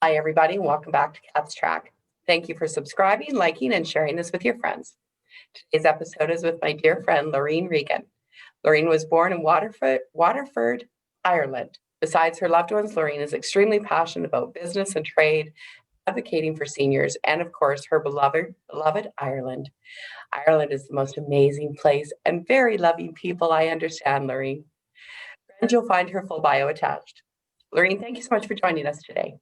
Hi, everybody, and welcome back to Cat's Track. Thank you for subscribing, liking, and sharing this with your friends. Today's episode is with my dear friend, Laureen Regan. Laureen was born in Waterford, Ireland. Besides her loved ones, Laureen is extremely passionate about business and trade, advocating for seniors, and of course, her beloved Ireland. Ireland is the most amazing place and very loving people, I understand, Laureen. And you'll find her full bio attached. Laureen, thank you so much for joining us today.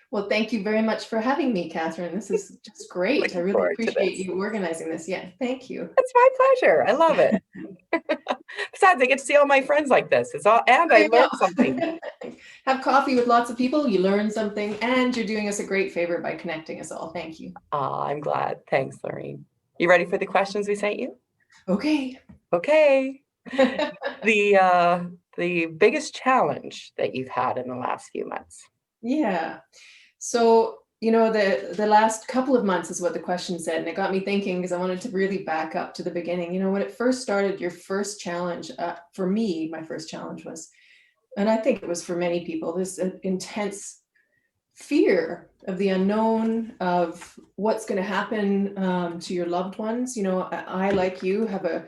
Well, thank you very much for having me, Catherine. This is just great. I really appreciate you organizing this. Yeah, thank you. It's my pleasure. I love it. Besides, I get to see all my friends like this. And I learned something. Have coffee with lots of people, you learn something, and you're doing us a great favor by connecting us all. Thank you. I'm glad. Thanks, Laureen. You ready for the questions we sent you? Okay. The biggest challenge that you've had in the last few months. Yeah. So, the last couple of months is what the question said. And it got me thinking because I wanted to really back up to the beginning. When it first started, your first challenge, for me, my first challenge was, and I think it was for many people, this intense fear of the unknown, of what's going to happen to your loved ones. I, like you, have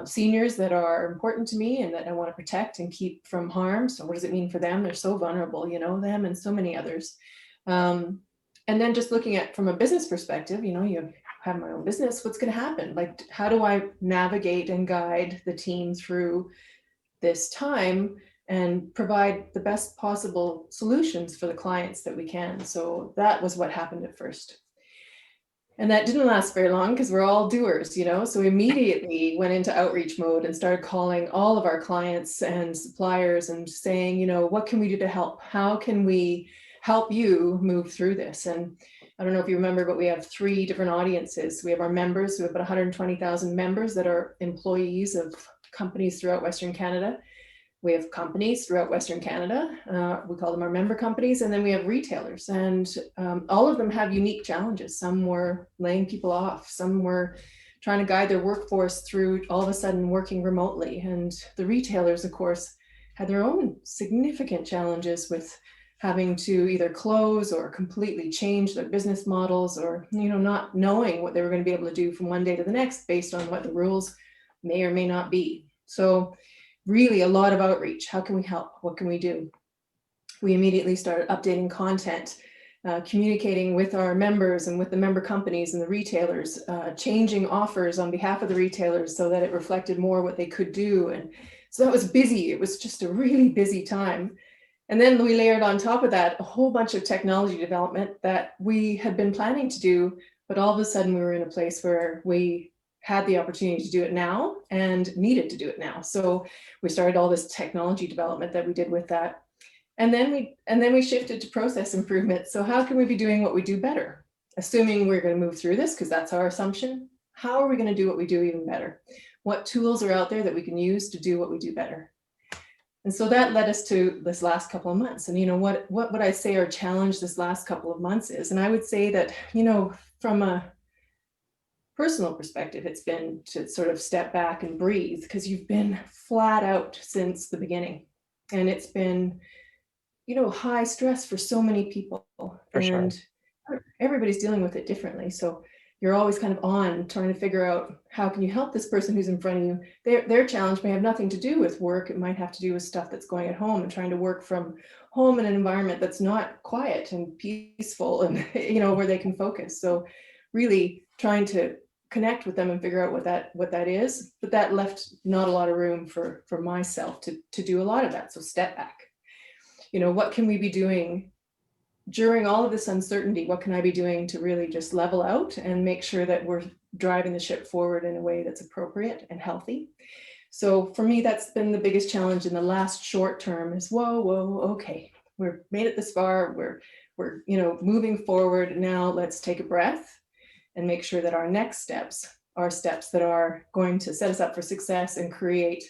seniors that are important to me and that I want to protect and keep from harm. So what does it mean for them? They're so vulnerable, them and so many others. And then just looking at from a business perspective, you have my own business, what's going to happen? Like, how do I navigate and guide the team through this time and provide the best possible solutions for the clients that we can? So that was what happened at first. And that didn't last very long because we're all doers, so we immediately went into outreach mode and started calling all of our clients and suppliers and saying, what can we do to help? How can we help you move through this? And I don't know if you remember, but we have 3 different audiences. We have our members, we have about 120,000 members that are employees of companies throughout Western Canada. We have companies throughout Western Canada. We call them our member companies. And then we have retailers, and all of them have unique challenges. Some were laying people off. Some were trying to guide their workforce through all of a sudden working remotely. And the retailers, of course, had their own significant challenges with having to either close or completely change their business models, or, not knowing what they were going to be able to do from one day to the next based on what the rules may or may not be. So really a lot of outreach. How can we help? What can we do? We immediately started updating content, communicating with our members and with the member companies and the retailers, changing offers on behalf of the retailers so that it reflected more what they could do. And so that was busy. It was just a really busy time. And then we layered on top of that a whole bunch of technology development that we had been planning to do, but all of a sudden we were in a place where we had the opportunity to do it now and needed to do it now. So we started all this technology development that we did with that. And then we shifted to process improvement. So how can we be doing what we do better? Assuming we're going to move through this, because that's our assumption. How are we going to do what we do even better? What tools are out there that we can use to do what we do better? And so that led us to this last couple of months. And what would I say our challenge this last couple of months is? And I would say that, from a personal perspective, it's been to sort of step back and breathe, because you've been flat out since the beginning. And it's been, high stress for so many people. For sure. Everybody's dealing with it differently. So you're always kind of on trying to figure out, how can you help this person who's in front of you? Their challenge may have nothing to do with work. It might have to do with stuff that's going at home, and trying to work from home in an environment that's not quiet and peaceful and, where they can focus. So really trying to connect with them and figure out what that is. But that left not a lot of room for myself to do a lot of that. So step back. What can we be doing during all of this uncertainty? What can I be doing to really just level out and make sure that we're driving the ship forward in a way that's appropriate and healthy? So for me, that's been the biggest challenge in the last short term is, okay, we've made it this far. We're moving forward. Now let's take a breath and make sure that our next steps are steps that are going to set us up for success and create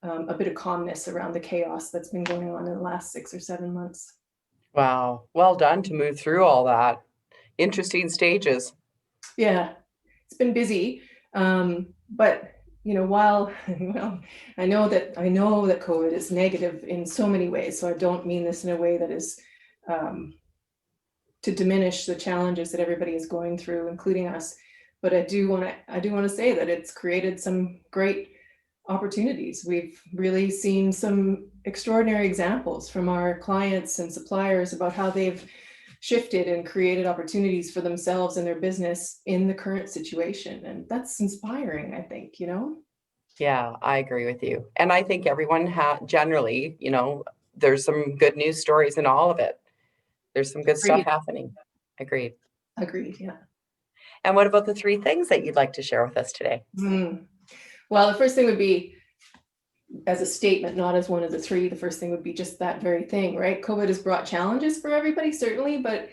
a bit of calmness around the chaos that's been going on in the last 6 or 7 months. Wow. Well done to move through all that. Interesting stages. Yeah, it's been busy. But while I know that COVID is negative in so many ways. So I don't mean this in a way that is to diminish the challenges that everybody is going through, including us. But I do want to say that it's created some great opportunities. We've really seen some extraordinary examples from our clients and suppliers about how they've shifted and created opportunities for themselves and their business in the current situation. And that's inspiring, I think, you know? Yeah, I agree with you. And I think everyone generally, there's some good news stories in all of it. There's some good stuff Agreed. happening. Agreed. Agreed, yeah. And what about the 3 things that you'd like to share with us today? Well, the first thing would be, as a statement, not as one of the 3, the first thing would be just that very thing, right? COVID has brought challenges for everybody, certainly, but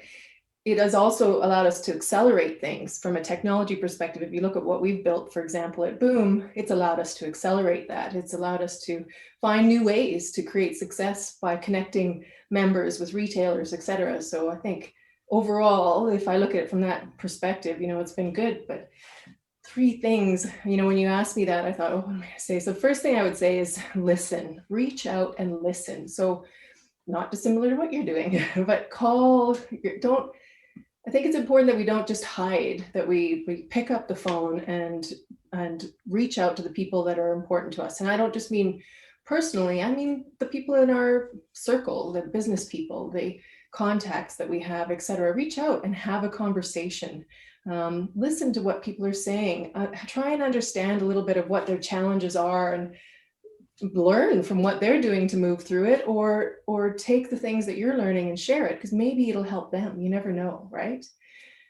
it has also allowed us to accelerate things from a technology perspective. If you look at what we've built, for example, at Boom, it's allowed us to accelerate that. It's allowed us to find new ways to create success by connecting members with retailers, et cetera. So I think overall, if I look at it from that perspective, it's been good. But 3 things, when you asked me that, I thought, oh, what am I going to say? So first thing I would say is listen, reach out and listen. So not dissimilar to what you're doing, but I think it's important that we don't just hide, that we pick up the phone and reach out to the people that are important to us. And I don't just mean personally, I mean the people in our circle, the business people, the contacts that we have, et cetera. Reach out and have a conversation. Listen to what people are saying. Try and understand a little bit of what their challenges are and learn from what they're doing to move through it, or take the things that you're learning and share it, because maybe it'll help them. You never know, right?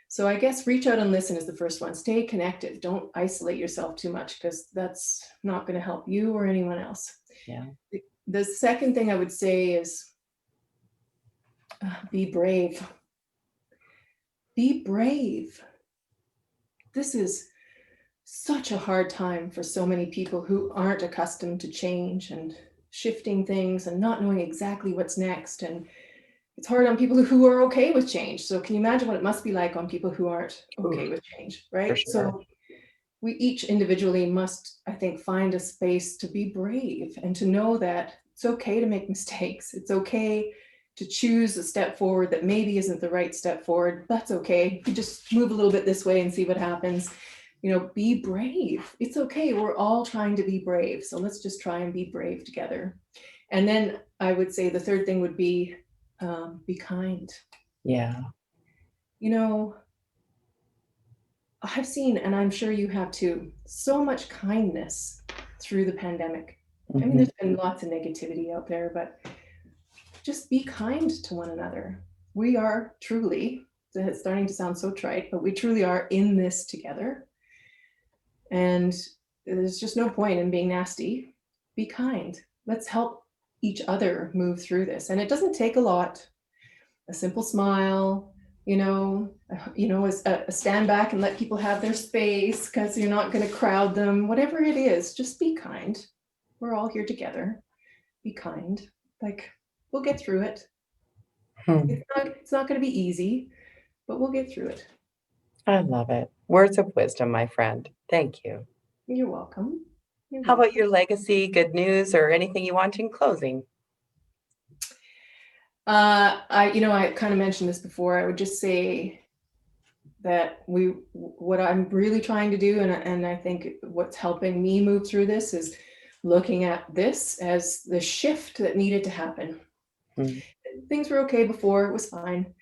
So I guess reach out and listen is the first one. Stay connected. Don't isolate yourself too much, because that's not going to help you or anyone else. Yeah. The second thing I would say is be brave. Be brave. This is such a hard time for so many people who aren't accustomed to change and shifting things and not knowing exactly what's next. And it's hard on people who are okay with change. So can you imagine what it must be like on people who aren't okay with change, right? Sure. So we each individually must, I think, find a space to be brave and to know that it's okay to make mistakes. It's okay to choose a step forward that maybe isn't the right step forward. That's okay. You just move a little bit this way and see what happens. Be brave. It's okay. We're all trying to be brave. So let's just try and be brave together. And then I would say the third thing would be kind. Yeah. I've seen, and I'm sure you have too, so much kindness through the pandemic. I mean, there's been lots of negativity out there, but just be kind to one another. We are truly, it's starting to sound so trite, but we truly are in this together. And there's just no point in being nasty. Be kind. Let's help each other move through this. And it doesn't take a lot. A simple smile, a stand back and let people have their space because you're not going to crowd them. Whatever it is, just be kind. We're all here together. Be kind. We'll get through it. It's not going to be easy, but we'll get through it. I love it. Words of wisdom, my friend. Thank you. You're welcome. How about your legacy, good news, or anything you want in closing? I kind of mentioned this before. I would just say that what I'm really trying to do, and I think what's helping me move through this is looking at this as the shift that needed to happen. Things were okay before, it was fine.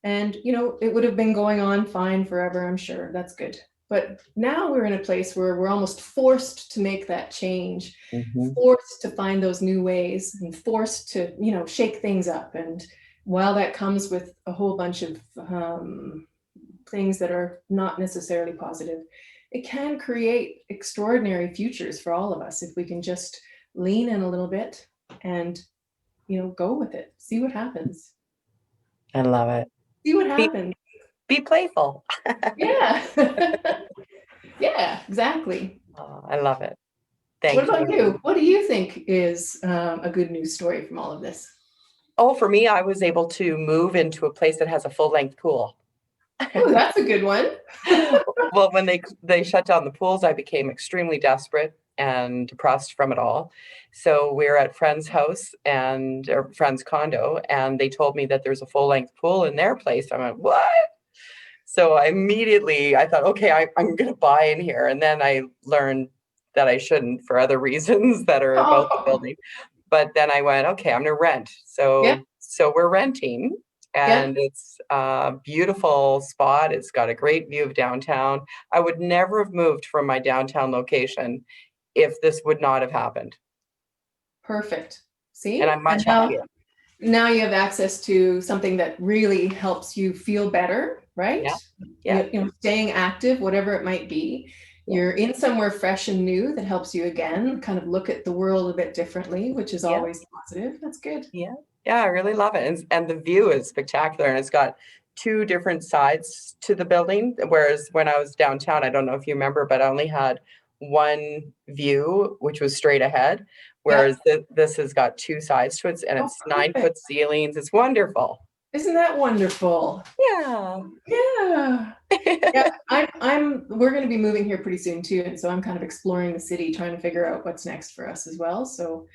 And, it would have been going on fine forever, I'm sure. That's good. But now we're in a place where we're almost forced to make that change, forced to find those new ways, and forced to, shake things up. And while that comes with a whole bunch of things that are not necessarily positive, it can create extraordinary futures for all of us if we can just lean in a little bit and, go with it. See what happens. I love it. See what happens. Be playful. Yeah. Yeah, exactly. Oh, I love it. Thank you. What about you? What do you think is a good news story from all of this? Oh, for me, I was able to move into a place that has a full-length pool. Oh, that's a good one. Well, when they shut down the pools, I became extremely desperate. and depressed from it all. So we were at friend's house or friend's condo, and they told me that there's a full-length pool in their place. I went, what? So I thought, okay, I'm going to buy in here. And then I learned that I shouldn't for other reasons that are about the Oh, building. But then I went, okay, I'm going to rent. yeah, So we're renting, yeah, and it's a beautiful spot. It's got a great view of downtown. I would never have moved from my downtown location if this would not have happened. perfect. And See? I'm And much happier. now you have access to something that really helps you feel better, right? Yeah. Yeah. Staying active, whatever it might be. Yeah. You're in somewhere fresh and new that helps you again kind of look at the world a bit differently, which is Yeah. always positive. That's good. Yeah. Yeah. I really love it. And the view is spectacular. And it's got two different sides to the building. Whereas when I was downtown, I don't know if you remember, but I only had one view, which was straight ahead. Yeah. Whereas this has got two sides to it, and Oh, it's perfect. 9-foot ceilings. It's wonderful. Isn't that wonderful? Yeah. Yeah. Yeah, we're going to be moving here pretty soon too. And so I'm kind of exploring the city, trying to figure out what's next for us as well. So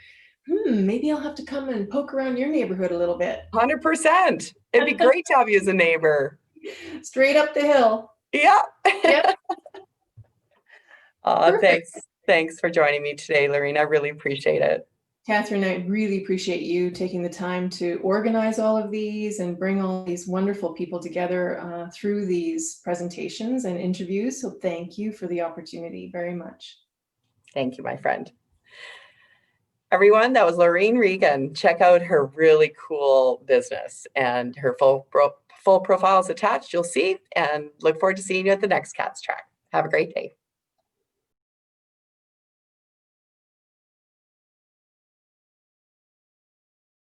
maybe I'll have to come and poke around your neighborhood a little bit. 100%. It'd be great to have you as a neighbor. Straight up the hill. Yeah. Yep. Perfect. Thanks for joining me today, Laureen. I really appreciate it. Catherine, I really appreciate you taking the time to organize all of these and bring all these wonderful people together through these presentations and interviews. So thank you for the opportunity very much. Thank you, my friend. Everyone, that was Laureen Regan. Check out her really cool business, and her full profile is attached. You'll see, and look forward to seeing you at the next Cats Track. Have a great day.